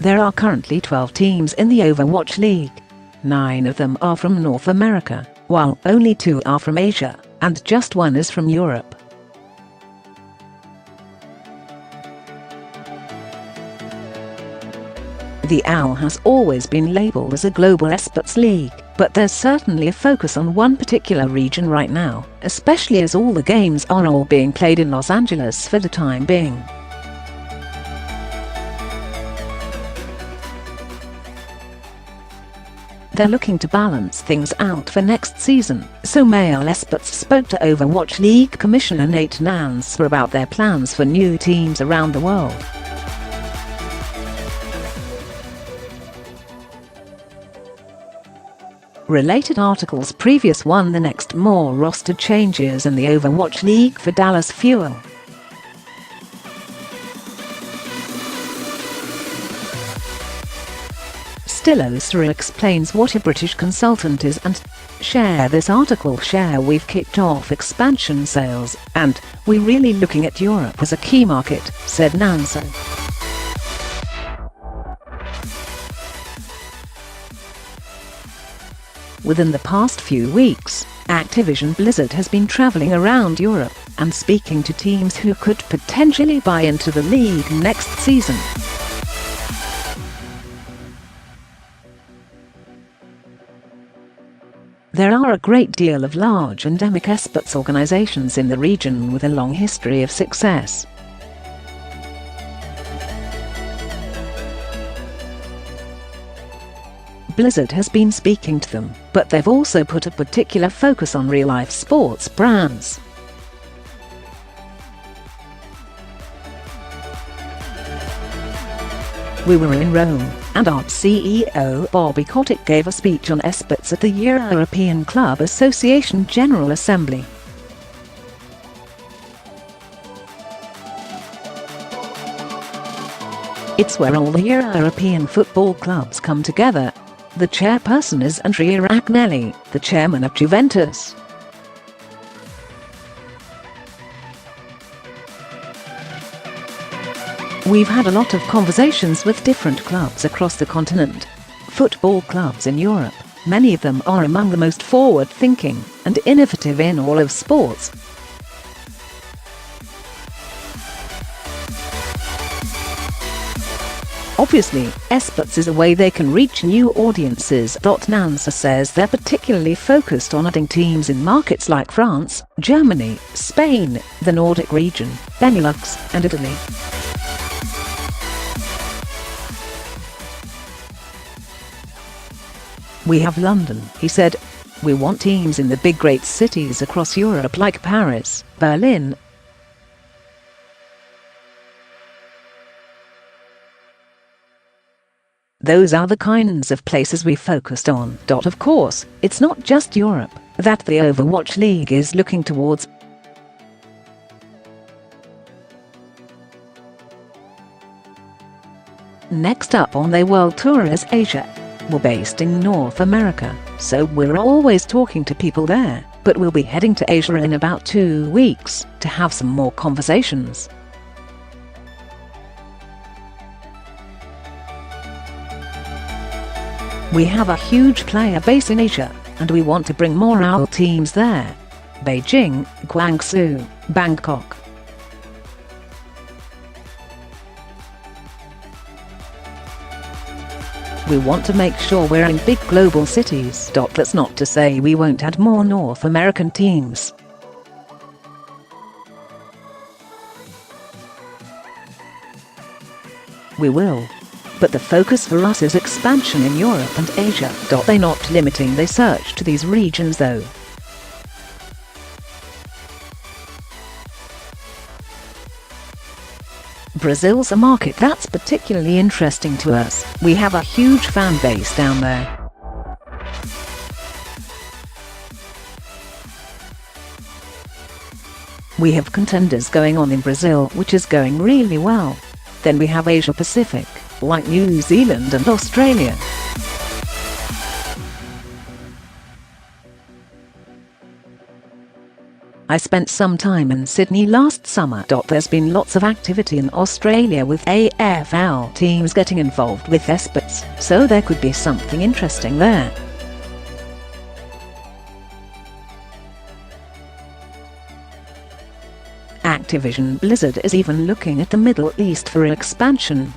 There are currently 12 teams in the Overwatch League. 9 of them are from North America, while only 2 are from Asia, and just 1 is from Europe. The OWL has always been labeled as a global esports league, but there's certainly a focus on one particular region right now, especially as all the games are all being played in Los Angeles for the time being. They're looking to balance things out for next season, so Male Esports spoke to Overwatch League Commissioner Nate Nanser about their plans for new teams around the world. Related articles: previous one, the next more roster changes in the Overwatch League for Dallas Fuel. Stillosra explains what a British consultant is and share this article. We've kicked off expansion sales and we're really looking at Europe as a key market, said Nanser. Within the past few weeks, Activision Blizzard has been traveling around Europe and speaking to teams who could potentially buy into the league next season. There are a great deal of large endemic esports organizations in the region with a long history of success. Blizzard has been speaking to them, but they've also put a particular focus on real-life sports brands. We were in Rome, and our CEO Bobby Kotick gave a speech on esports at the European Club Association General Assembly. It's where all the European football clubs come together. The chairperson is Andrea Agnelli, the chairman of Juventus. We've had a lot of conversations with different clubs across the continent. Football clubs in Europe, many of them are among the most forward-thinking and innovative in all of sports. Obviously, esports is a way they can reach new audiences. Nanser says they're particularly focused on adding teams in markets like France, Germany, Spain, the Nordic region, Benelux, and Italy. We have London, he said. We want teams in the big great cities across Europe like Paris, Berlin. Those are the kinds of places we focused on. Of course, it's not just Europe that the Overwatch League is looking towards. Next up on their world tour is Asia. We're based in North America, so we're always talking to people there, but we'll be heading to Asia in about 2 weeks to have some more conversations. We have a huge player base in Asia, and we want to bring more OWL teams there. Beijing, Guangzhou, Bangkok. We want to make sure we're in big global cities. That's not to say we won't add more North American teams. We will. But the focus for us is expansion in Europe and Asia. They're not limiting their search to these regions though. Brazil's a market that's particularly interesting to us. We have a huge fan base down there. We have contenders going on in Brazil, which is going really well. Then we have Asia Pacific, like New Zealand and Australia. I spent some time in Sydney last summer. There's been lots of activity in Australia with AFL teams getting involved with esports, so there could be something interesting there. Activision Blizzard is even looking at the Middle East for expansion.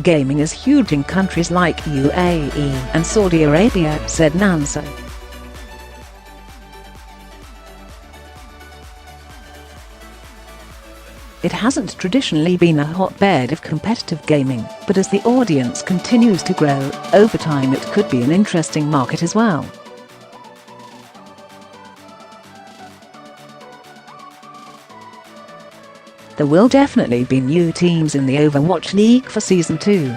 Gaming is huge in countries like UAE and Saudi Arabia, said Nansa. It hasn't traditionally been a hotbed of competitive gaming, but as the audience continues to grow, over time it could be an interesting market as well. There will definitely be new teams in the Overwatch League for Season 2.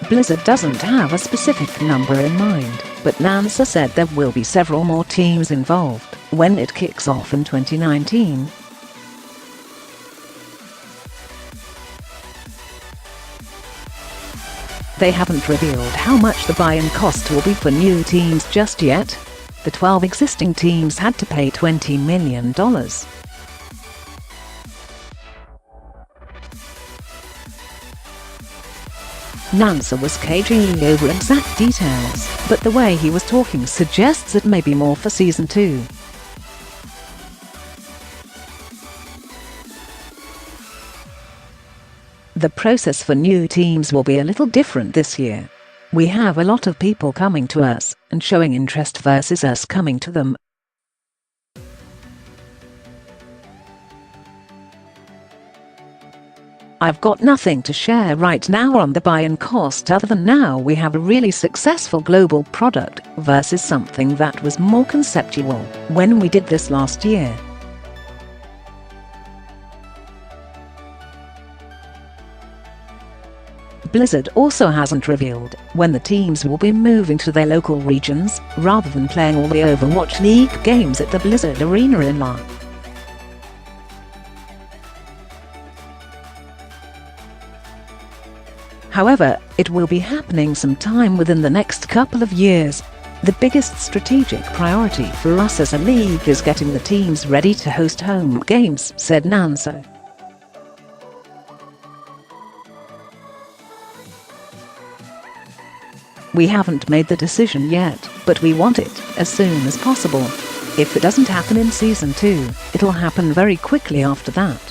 Blizzard doesn't have a specific number in mind, but Nansa said there will be several more teams involved when it kicks off in 2019. They haven't revealed how much the buy-in cost will be for new teams just yet. The 12 existing teams had to pay $20 million. Nansa was cagey over exact details, but the way he was talking suggests it may be more for Season 2. The process for new teams will be a little different this year. We have a lot of people coming to us and showing interest versus us coming to them. I've got nothing to share right now on the buy-in cost other than now we have a really successful global product versus something that was more conceptual when we did this last year. Blizzard also hasn't revealed when the teams will be moving to their local regions, rather than playing all the Overwatch League games at the Blizzard Arena in LA. However, it will be happening sometime within the next couple of years. The biggest strategic priority for us as a league is getting the teams ready to host home games, said Nansa. We haven't made the decision yet, but we want it as soon as possible. If it doesn't happen in Season 2, it'll happen very quickly after that.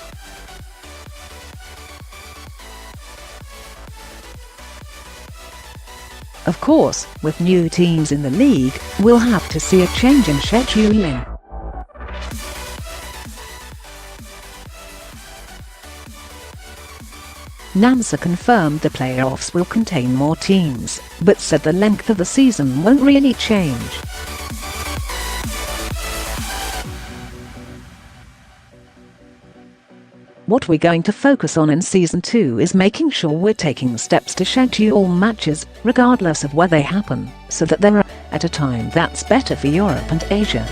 Of course, with new teams in the league, we'll have to see a change in scheduling. Nansa confirmed the playoffs will contain more teams, but said the length of the season won't really change. What we're going to focus on in Season 2 is making sure we're taking steps to schedule matches, regardless of where they happen, so that they're at a time that's better for Europe and Asia.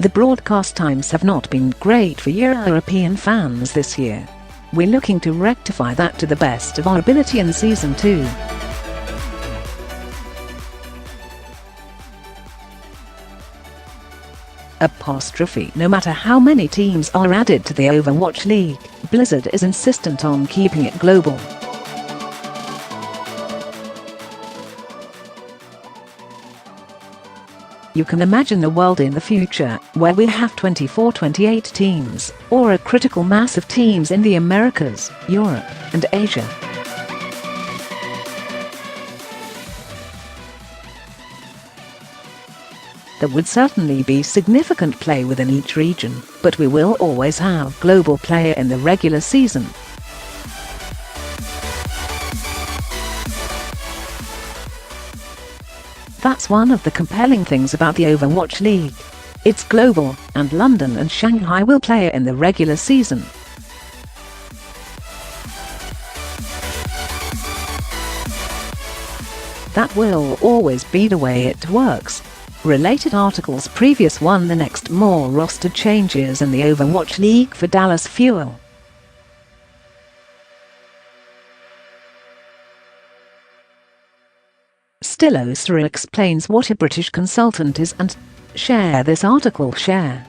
The broadcast times have not been great for European fans this year. We're looking to rectify that to the best of our ability in Season 2. No matter how many teams are added to the Overwatch League, Blizzard is insistent on keeping it global. You can imagine a world in the future where we have 24-28 teams, or a critical mass of teams in the Americas, Europe, and Asia. There would certainly be significant play within each region, but we will always have global play in the regular season. That's one of the compelling things about the Overwatch League. It's global, and London and Shanghai will play in the regular season. That will always be the way it works. Related articles: previous one. The next, more roster changes in the Overwatch League for Dallas Fuel. Stillosra explains what a British consultant is and share this article. Share.